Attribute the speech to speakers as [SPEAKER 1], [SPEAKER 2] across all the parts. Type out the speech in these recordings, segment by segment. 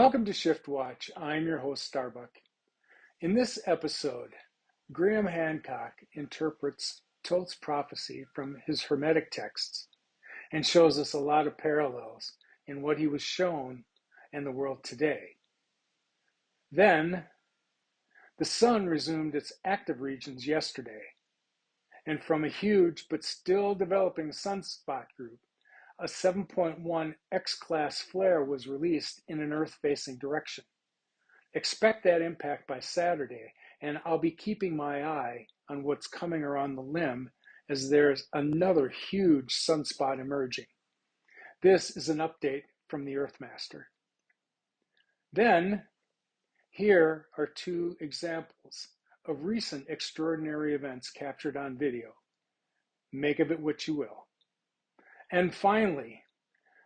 [SPEAKER 1] Welcome to ShiftWatch. I'm your host, Starbuck. In this episode, Graham Hancock interprets Thoth's prophecy from his Hermetic Texts and shows us a lot of parallels in what he was shown and the world today. Then, the sun resumed its active regions yesterday, and from a huge but still developing sunspot group, a 7.1 X-class flare was released in an Earth-facing direction. Expect that impact by Saturday, and I'll be keeping my eye on what's coming around the limb as there's another huge sunspot emerging. This is an update from the Earthmaster. Then, here are two examples of recent extraordinary events captured on video. Make of it what you will. And finally,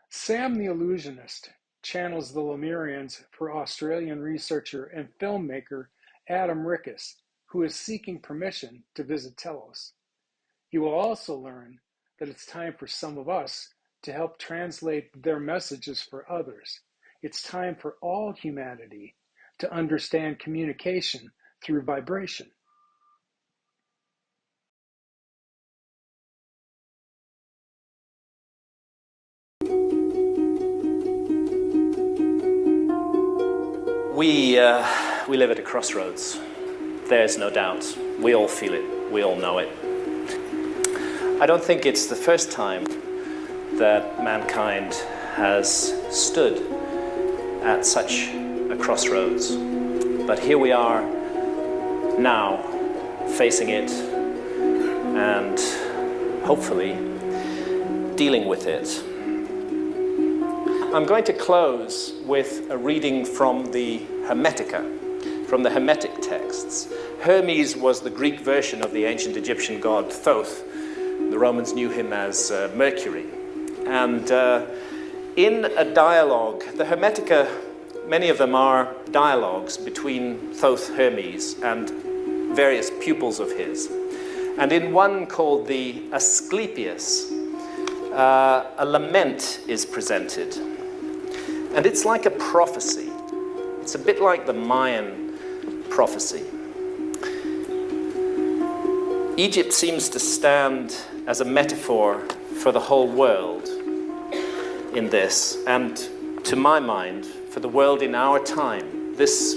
[SPEAKER 1] Sam the Illusionist channels the Lemurians for Australian researcher and filmmaker Adam Rickus, who is seeking permission to visit Telos. You will also learn that it's time for some of us to help translate their messages for others. It's time for all humanity to understand communication through vibration.
[SPEAKER 2] We live at a crossroads. There's no doubt. We all feel it. We all know it. I don't think it's the first time that mankind has stood at such a crossroads. But here we are now, facing it and hopefully dealing with it. I'm going to close with a reading from the Hermetica, from the Hermetic Texts. Hermes was the Greek version of the ancient Egyptian god Thoth. The Romans knew him as Mercury. And in a dialogue, the Hermetica, many of them are dialogues between Thoth, Hermes, and various pupils of his. And in one called the Asclepius, a lament is presented. And it's like a prophecy. It's a bit like the Mayan prophecy. Egypt seems to stand as a metaphor for the whole world in this, and to my mind, for the world in our time. This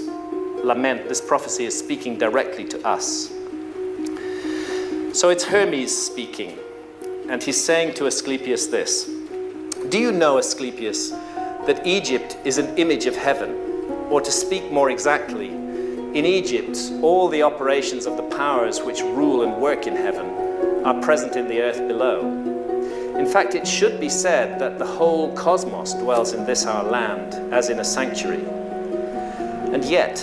[SPEAKER 2] lament, this prophecy is speaking directly to us. So it's Hermes speaking, and he's saying to Asclepius this: "Do you know, Asclepius, that Egypt is an image of heaven? Or to speak more exactly, in Egypt, all the operations of the powers which rule and work in heaven are present in the earth below. In fact, it should be said that the whole cosmos dwells in this our land, as in a sanctuary. And yet,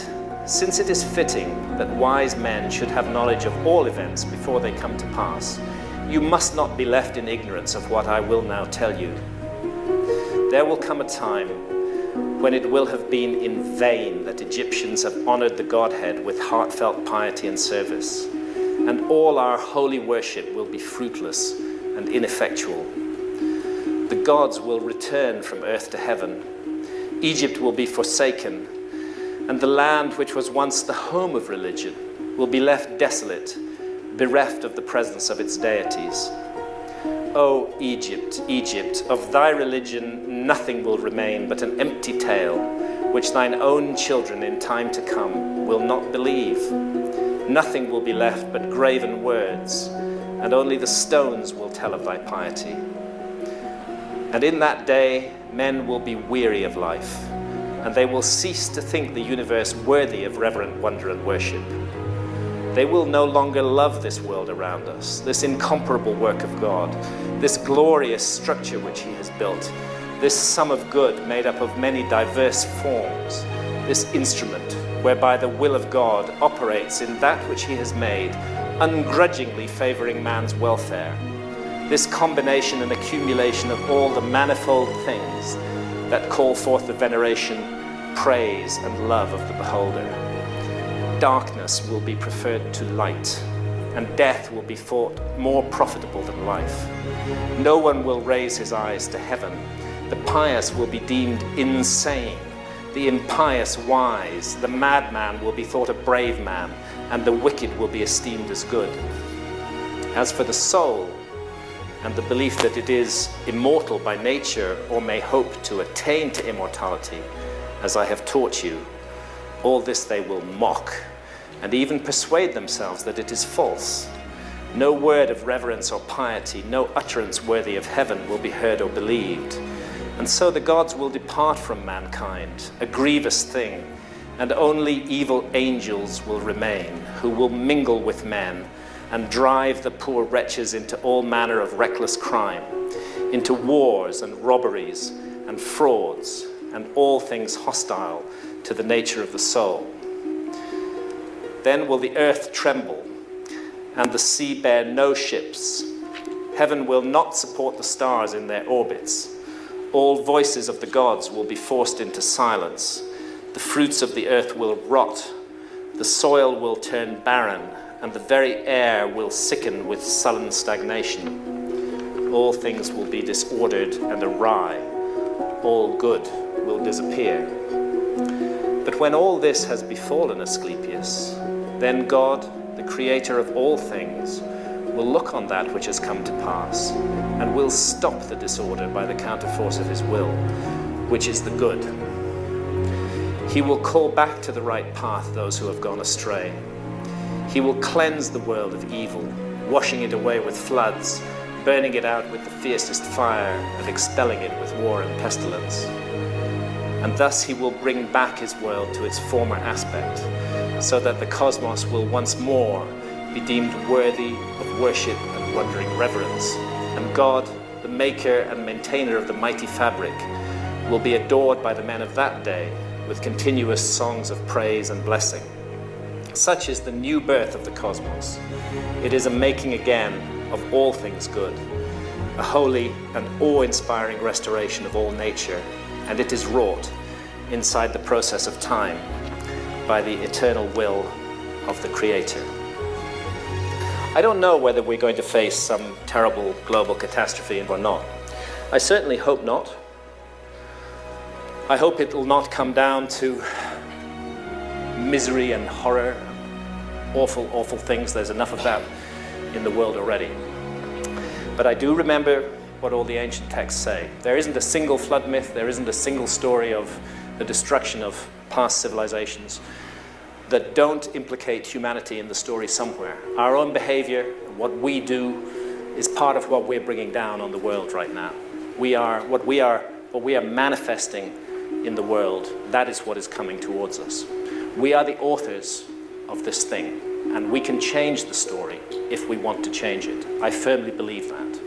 [SPEAKER 2] since it is fitting that wise men should have knowledge of all events before they come to pass, you must not be left in ignorance of what I will now tell you. There will come a time when it will have been in vain that Egyptians have honored the Godhead with heartfelt piety and service, and all our holy worship will be fruitless and ineffectual. The gods will return from earth to heaven. Egypt will be forsaken, and the land which was once the home of religion will be left desolate, bereft of the presence of its deities. O Egypt, Egypt, of thy religion nothing will remain but an empty tale, which thine own children in time to come will not believe. Nothing will be left but graven words, and only the stones will tell of thy piety. And in that day men will be weary of life, and they will cease to think the universe worthy of reverent wonder and worship. They will no longer love this world around us, this incomparable work of God, this glorious structure which he has built, this sum of good made up of many diverse forms, this instrument whereby the will of God operates in that which he has made, ungrudgingly favoring man's welfare, this combination and accumulation of all the manifold things that call forth the veneration, praise, and love of the beholder. Darkness will be preferred to light, and death will be thought more profitable than life. No one will raise his eyes to heaven. The pious will be deemed insane, the impious wise, the madman will be thought a brave man, and the wicked will be esteemed as good. As for the soul, and the belief that it is immortal by nature or may hope to attain to immortality, as I have taught you, all this they will mock, and even persuade themselves that it is false. No word of reverence or piety, no utterance worthy of heaven will be heard or believed. And so the gods will depart from mankind, a grievous thing, and only evil angels will remain, who will mingle with men and drive the poor wretches into all manner of reckless crime, into wars and robberies and frauds and all things hostile to the nature of the soul. Then will the earth tremble and the sea bear no ships. Heaven will not support the stars in their orbits. All voices of the gods will be forced into silence. The fruits of the earth will rot. The soil will turn barren, and the very air will sicken with sullen stagnation. All things will be disordered and awry. All good will disappear. But when all this has befallen Asclepius, then God, the creator of all things, will look on that which has come to pass, and will stop the disorder by the counterforce of his will, which is the good. He will call back to the right path those who have gone astray. He will cleanse the world of evil, washing it away with floods, burning it out with the fiercest fire, and expelling it with war and pestilence. And thus he will bring back his world to its former aspect, so that the cosmos will once more be deemed worthy of worship and wondering reverence. And God, the maker and maintainer of the mighty fabric, will be adored by the men of that day with continuous songs of praise and blessing. Such is the new birth of the cosmos. It is a making again of all things good, a holy and awe-inspiring restoration of all nature, and it is wrought inside the process of time by the eternal will of the Creator. I don't know whether we're going to face some terrible global catastrophe or not. I certainly hope not. I hope it will not come down to misery and horror, awful, awful things. There's enough of that in the world already. But I do remember what all the ancient texts say. There isn't a single flood myth, there isn't a single story of the destruction of past civilizations that don't implicate humanity in the story somewhere. Our own behavior, what we do, is part of what we're bringing down on the world right now. What we are manifesting in the world, that is what is coming towards us. We are the authors of this thing, and we can change the story if we want to change it. I firmly believe that.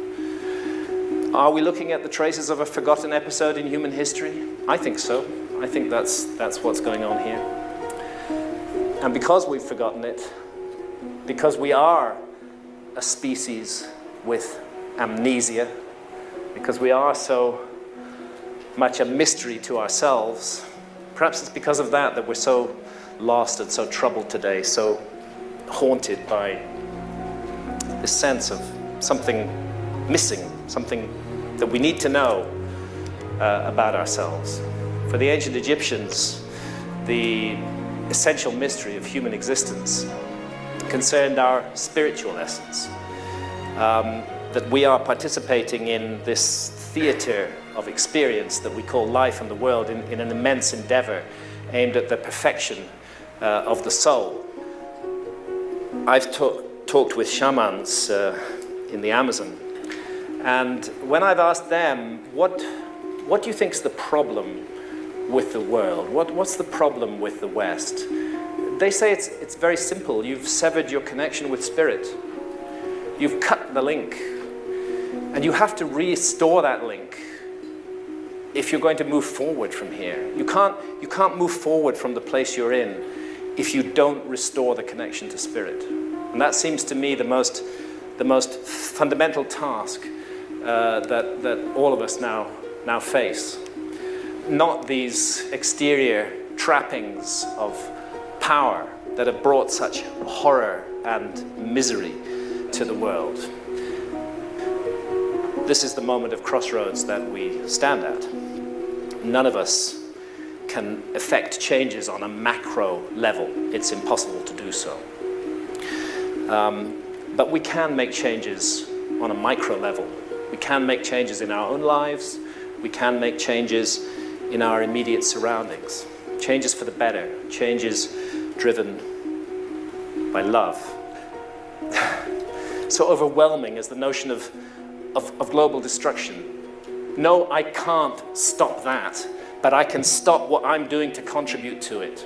[SPEAKER 2] Are we looking at the traces of a forgotten episode in human history? I think so. I think that's what's going on here. And because we've forgotten it, because we are a species with amnesia, because we are so much a mystery to ourselves, perhaps it's because of that we're so lost and so troubled today, so haunted by this sense of something missing, something that we need to know about ourselves. For the ancient Egyptians, the essential mystery of human existence concerned our spiritual essence, that we are participating in this theater of experience that we call life and the world in an immense endeavor aimed at the perfection of the soul. I've talked with shamans in the Amazon, and when I've asked them, what do you think's the problem with the world? What's the problem with the West? They say it's very simple. You've severed your connection with spirit. You've cut the link. And you have to restore that link if you're going to move forward from here. You can't move forward from the place you're in if you don't restore the connection to spirit. And that seems to me the most fundamental task that all of us now face. Not these exterior trappings of power that have brought such horror and misery to the world. This is the moment of crossroads that we stand at. None of us can effect changes on a macro level. It's impossible to do so. But we can make changes on a micro level. We can make changes in our own lives. We can make changes in our immediate surroundings. Changes for the better. Changes driven by love. So overwhelming is the notion of global destruction. No, I can't stop that, but I can stop what I'm doing to contribute to it.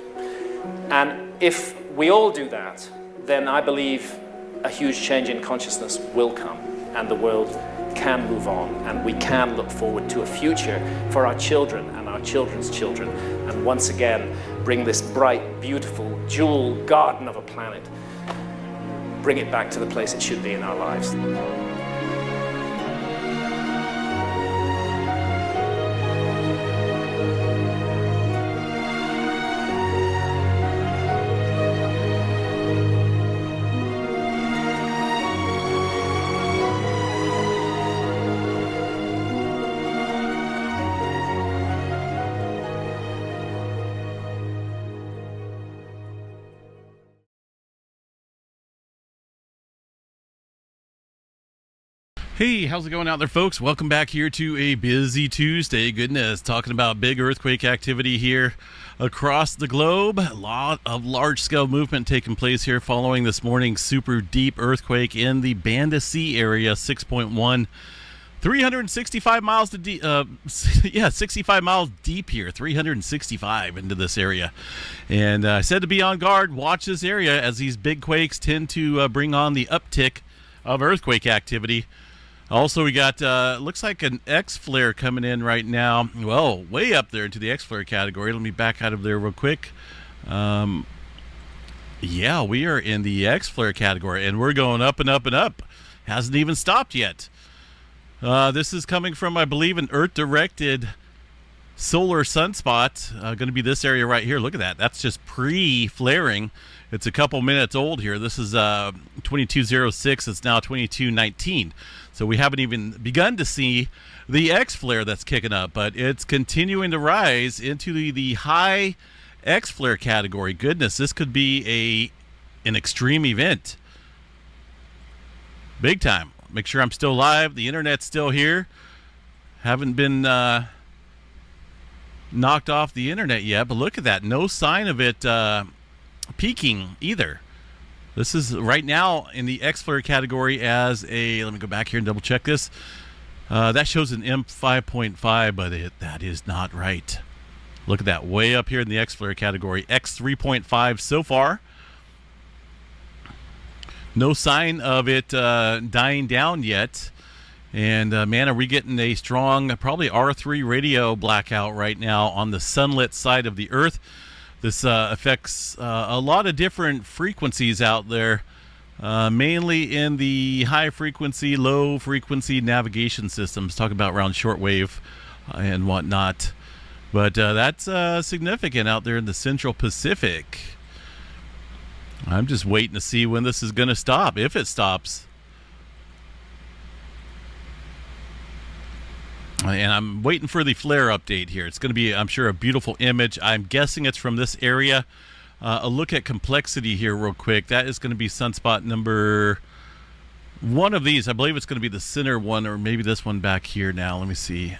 [SPEAKER 2] And if we all do that, then I believe a huge change in consciousness will come, and the world can move on, and we can look forward to a future for our children and our children's children, and once again bring this bright, beautiful, jewel garden of a planet, bring it back to the place it should be in our lives.
[SPEAKER 3] Hey, how's it going out there, folks? Welcome back here to a busy Tuesday. Goodness, talking about big earthquake activity here across the globe. A lot of large-scale movement taking place here following this morning's super deep earthquake in the Banda Sea area, 6.1. 365 miles to 65 miles deep here, 365 into this area. And I said to be on guard, watch this area, as these big quakes tend to bring on the uptick of earthquake activity. Also, we got, looks like an X-flare coming in right now. Well, way up there into the X-flare category. Let me back out of there real quick. Yeah, we are in the X-flare category, and we're going up and up and up. Hasn't even stopped yet. This is coming from, I believe, an Earth-directed solar sunspot. Going to be this area right here. Look at that. That's just pre-flaring. It's a couple minutes old here. This is 2206. It's now 2219. So we haven't even begun to see the X-flare that's kicking up, but it's continuing to rise into the high X-flare category. Goodness, this could be an extreme event. Big time. Make sure I'm still live. The internet's still here. Haven't been knocked off the internet yet, but look at that. No sign of it peaking either. This is right now in the X-flare category as a, let me go back here and double check this. That shows an M5.5, but that is not right. Look at that, way up here in the X-flare category. X3.5 so far. No sign of it dying down yet. And man, are we getting a strong, probably R3 radio blackout right now on the sunlit side of the Earth. This affects a lot of different frequencies out there, mainly in the high frequency, low frequency navigation systems, talking about around shortwave and whatnot. But that's significant out there in the Central Pacific. I'm just waiting to see when this is going to stop, if it stops. And I'm waiting for the flare update here. It's going to be, I'm sure, a beautiful image. I'm guessing it's from this area. A look at complexity here real quick. That is going to be sunspot number one of these. I believe it's going to be the center one, or maybe this one back here now. Let me see.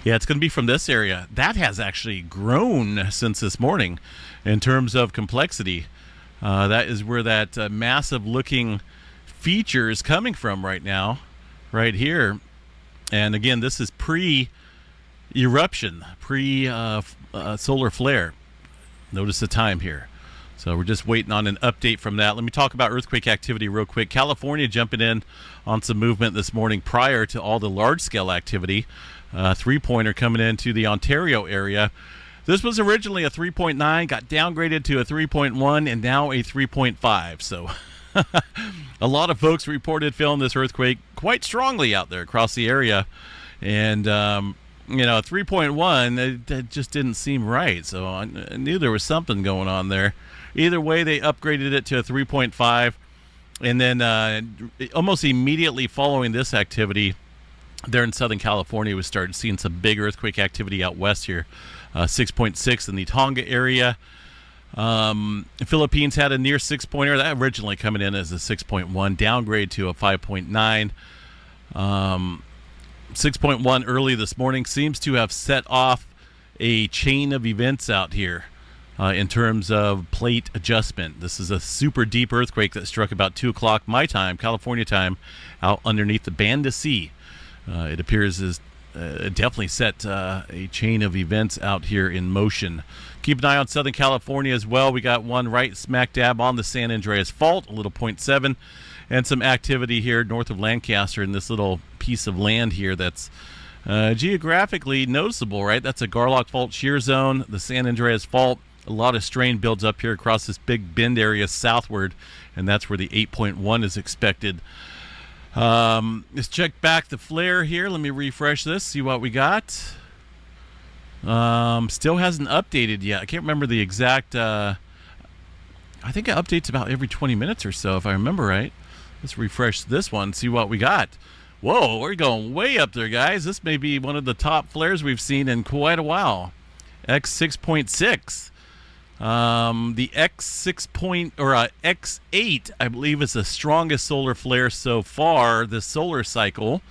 [SPEAKER 3] Yeah, it's going to be from this area. That has actually grown since this morning in terms of complexity. That is where that massive looking feature is coming from right now, right here. And again, this is pre-eruption, pre-solar flare. Notice the time here. So we're just waiting on an update from that. Let me talk about earthquake activity real quick. California jumping in on some movement this morning prior to all the large-scale activity. Three-pointer coming into the Ontario area. This was originally a 3.9, got downgraded to a 3.1, and now a 3.5. So a lot of folks reported feeling this earthquake quite strongly out there across the area. And, 3.1, it just didn't seem right. So I knew there was something going on there. Either way, they upgraded it to a 3.5. And then almost immediately following this activity, there in Southern California, we started seeing some big earthquake activity out west here. 6.6 in the Tonga area. The Philippines had a near 6-pointer. That originally coming in as a 6.1, downgrade to a 5.9. 6.1 early this morning seems to have set off a chain of events out here in terms of plate adjustment. This is a super deep earthquake that struck about 2 o'clock my time, California time, out underneath the Banda Sea. It appears as it definitely set a chain of events out here in motion. Keep an eye on Southern California as well. We got one right smack dab on the San Andreas Fault, a little 0.7, and some activity here north of Lancaster in this little piece of land here that's geographically noticeable, right? That's a Garlock Fault shear zone, the San Andreas Fault. A lot of strain builds up here across this big bend area southward, and that's where the 8.1 is expected. Let's check back the flare here. Let me refresh this, see what we got. Still hasn't updated yet. I can't remember the exact... I think it updates about every 20 minutes or so, if I remember right. Let's refresh this one, see what we got. Whoa, we're going way up there, guys. This may be one of the top flares we've seen in quite a while. X6.6. The X8, I believe, is the strongest solar flare so far this solar cycle.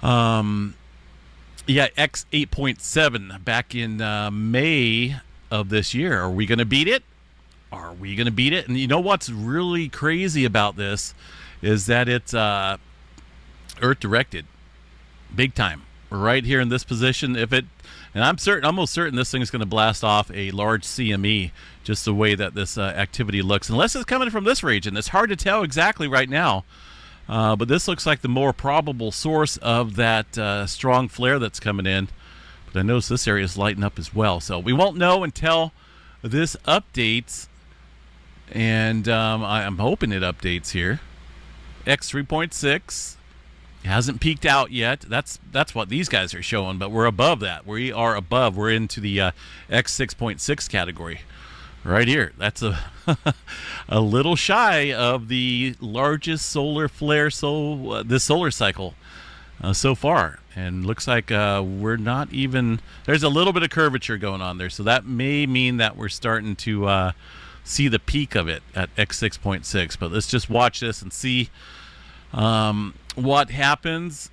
[SPEAKER 3] X8.7 back in May of this year. Are we going to beat it? Are we going to beat it? And you know what's really crazy about this is that it's Earth directed, big time. We're right here in this position. And I'm almost certain this thing is going to blast off a large CME, just the way that this activity looks. Unless it's coming from this region, it's hard to tell exactly right now. But this looks like the more probable source of that strong flare that's coming in. But I notice this area is lighting up as well. So we won't know until this updates. And I'm hoping it updates here. X3.6 hasn't peaked out yet. That's what these guys are showing, but we're above that. We are above. We're into the X6.6 category right here. That's a little shy of the largest solar flare this solar cycle so far. And looks like we're not even... There's a little bit of curvature going on there, so that may mean that we're starting to see the peak of it at X6.6. But let's just watch this and see what happens.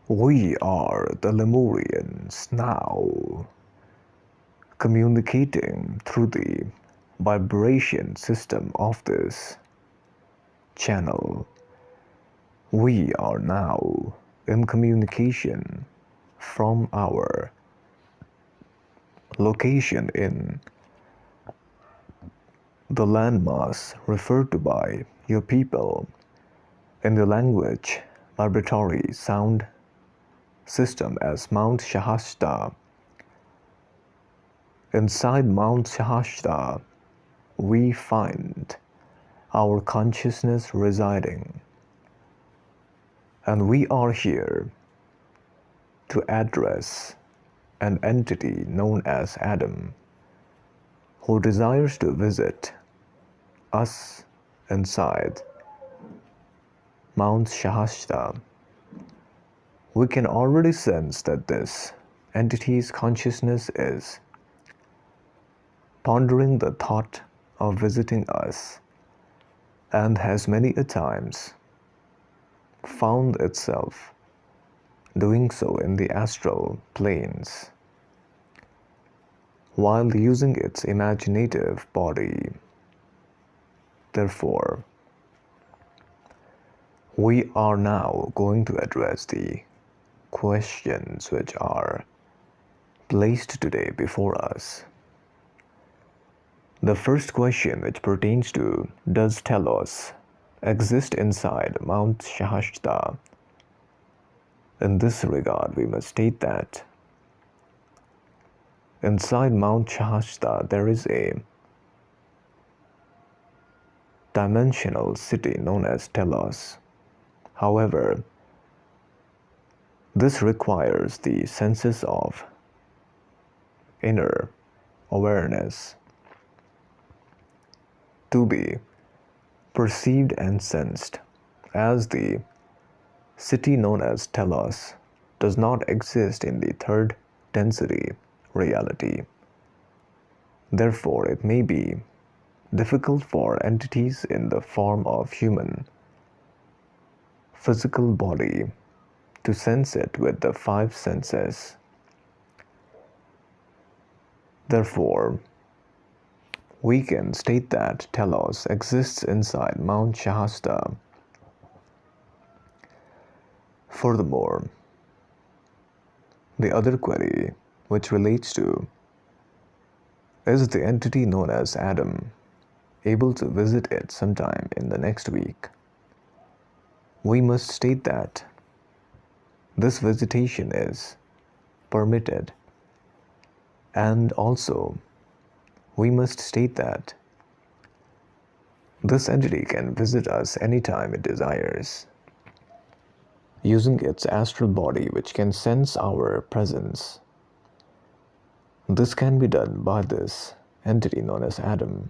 [SPEAKER 4] We are the Lemurians now, communicating through the vibration system of this channel. We are now in communication from our location in the landmass referred to by your people in the language vibratory sound system as Mount Shahasta. Inside Mount Shahasta, we find our consciousness residing, and we are here to address an entity known as Adam, who desires to visit us inside Mount Shahasta. We can already sense that this entity's consciousness is pondering the thought of visiting us, and has many a times found itself doing so in the astral planes while using its imaginative body. Therefore, we are now going to address the questions which are placed today before us. The first question, which pertains to does Telos exist inside Mount Shahasta? In this regard, we must state that inside Mount Shahasta there is a dimensional city known as Telos. However, this requires the senses of inner awareness to be perceived and sensed, as the city known as Telos does not exist in the third density reality. Therefore, it may be difficult for entities in the form of human physical body to sense it with the five senses. Therefore, we can state that Telos exists inside Mount Shahasta. Furthermore, the other query, which relates to is the entity known as Adam able to visit it sometime in the next week? We must state that this visitation is permitted, and also we must state that this entity can visit us anytime it desires, using its astral body, which can sense our presence. This can be done by this entity known as Adam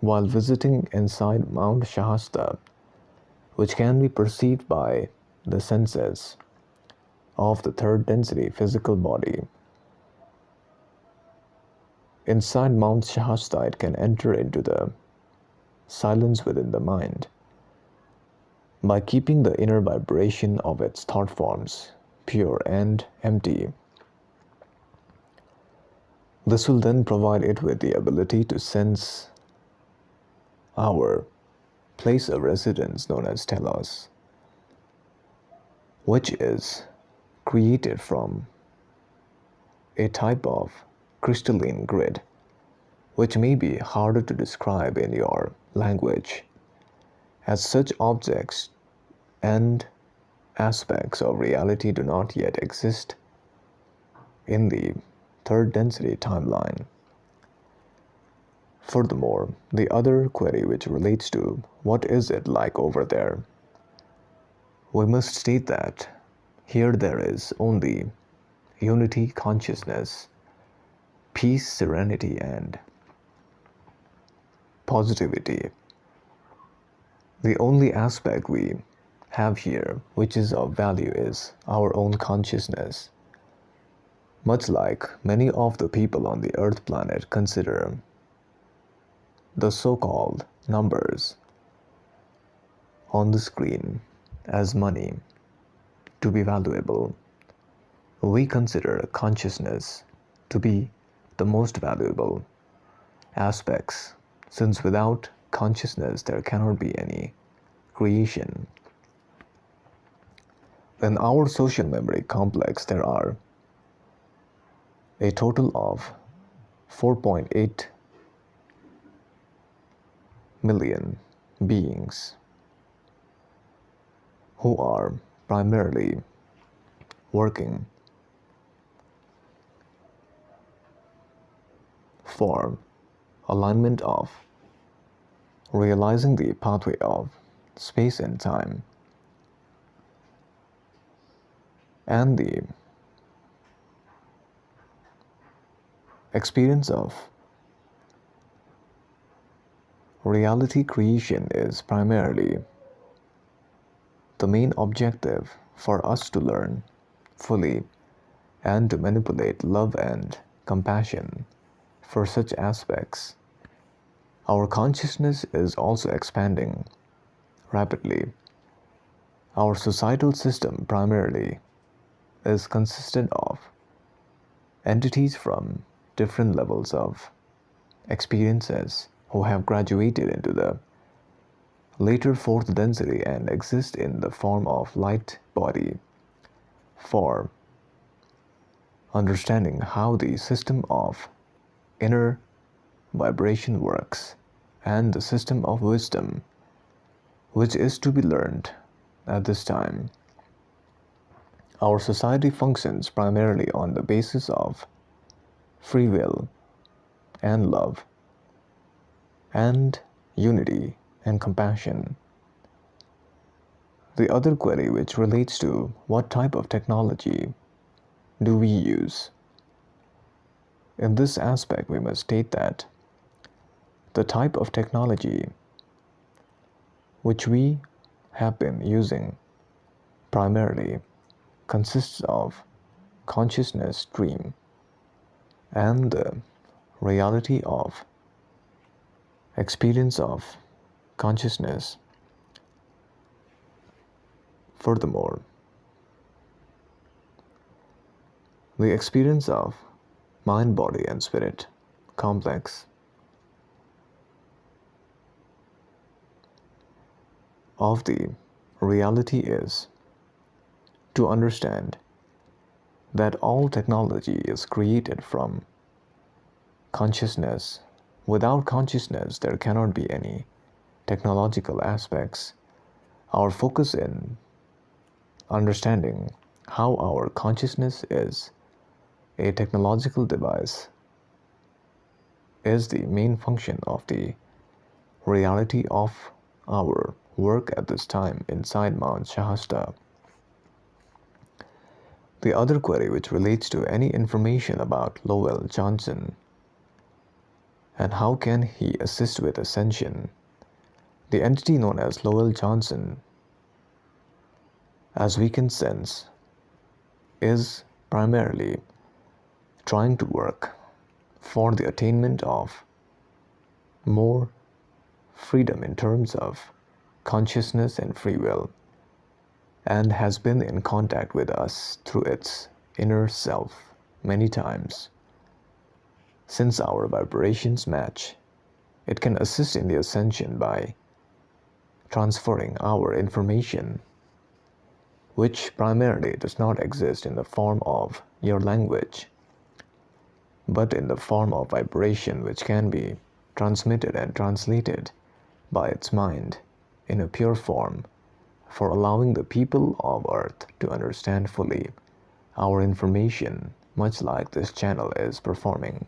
[SPEAKER 4] while visiting inside Mount Shahasta, which can be perceived by the senses of the third density physical body. Inside Mount Shahasta, it can enter into the silence within the mind by keeping the inner vibration of its thought forms pure and empty. This will then provide it with the ability to sense our place of residence known as Telos, which is created from a type of crystalline grid, which may be harder to describe in your language, as such objects and aspects of reality do not yet exist in the third density timeline. Furthermore, the other query, which relates to what is it like over there, we must state that here there is only unity, consciousness, peace, serenity, and positivity. The only aspect we have here which is of value is our own consciousness. Much like many of the people on the Earth planet consider the so-called numbers on the screen as money. to be valuable, we consider consciousness to be the most valuable aspects, since without consciousness there cannot be any creation. In our social memory complex, there are a total of 4.8 million beings who are primarily working for alignment of realizing the pathway of space and time and the experience of reality creation is primarily the main objective for us to learn fully and to manipulate love and compassion for such aspects. Our consciousness is also expanding rapidly. Our societal system primarily is consistent of entities from different levels of experiences who have graduated into the later fourth density and exist in the form of light body for understanding how the system of inner vibration works and the system of wisdom which is to be learned at this time. Our society functions primarily on the basis of free will and love and unity and compassion. The other query which relates to what type of technology do we use? In this aspect, we must state that the type of technology which we have been using primarily consists of consciousness stream and the reality of experience of consciousness. Furthermore, the experience of mind, body, and spirit complex of the reality is to understand that all technology is created from consciousness. Without consciousness, there cannot be any technological aspects. Our focus in understanding how our consciousness is a technological device is the main function of the reality of our work at this time inside Mount Shasta. The other query which relates to any information about Lowell Johnson and how can he assist with ascension. The entity known as Lowell Johnson, as we can sense, is primarily trying to work for the attainment of more freedom in terms of consciousness and free will, and has been in contact with us through its inner self many times. Since our vibrations match, it can assist in the ascension by transferring our information, which primarily does not exist in the form of your language, but in the form of vibration which can be transmitted and translated by its mind in a pure form, for allowing the people of Earth to understand fully our information, much like this channel is performing.